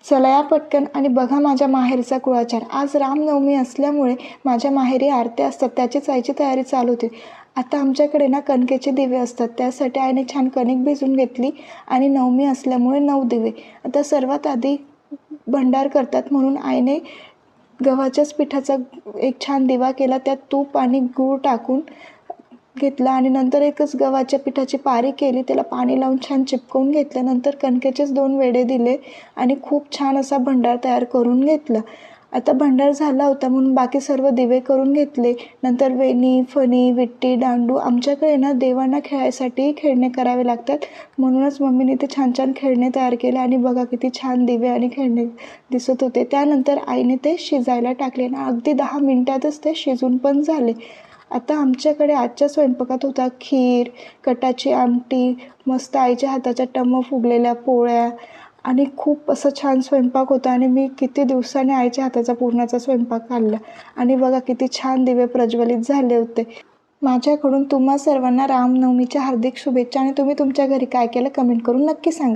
चला या पटकन आणि बघा माझ्या माहेरचा कुळाचार। आज रामनवमी असल्यामुळे माझ्या माहेरी आरत्या असतात, त्याचीच आईची तयारी चालू होती। आता आमच्याकडे ना कणकेचे दिवे असतात, त्यासाठी आईने छान कणिक भिजवून घेतली आणि नवमी असल्यामुळे 9 दिवे। आता सर्वात आधी भंडार करतात म्हणून आईने गव्हाच्याच पिठाचा एक छान दिवा केला, त्यात तूप आणि गूळ टाकून घेतला आणि नंतर एकच गव्हाच्या पिठाची पारी केली, त्याला पाणी लावून छान चिपकवून घेतलं। नंतर कणकेचेच 2 वेढे दिले आणि खूप छान असा भंडार तयार करून घेतला। आता भंडार झाला होता म्हणून बाकी सर्व दिवे करून घेतले। नंतर वेणी, फणी, विट्टी, दांडू, आमच्याकडे ना देवांना खेळायसाठी खेळणे करावे लागतात, म्हणूनच मम्मीने ते छान छान खेळणे तयार केले आणि बघा किती छान दिवे आणि खेळणे दिसत होते। त्यानंतर आईने ते शिजायला टाकले आणि अगदी 10 मिनिटातच ते शिजून पण झाले। आता आमच्याकडे आजच्या स्वयंपाकात होता खीर, कटाची आमटी, मस्त आईच्या हाताच्या टम्म फुगलेल्या पोळ्या आणि खूप असं छान स्वयंपाक होता आणि मी किती दिवसांनी आईच्या हाताचा पुरणाचा स्वयंपाक खाल्ला आणि बघा किती छान दिवे प्रज्वलित झाले होते। माझ्याकडून तुम्हा सर्वांना रामनवमीच्या हार्दिक शुभेच्छा आणि तुम्ही तुमच्या घरी काय केलं कमेंट करून नक्की सांगा।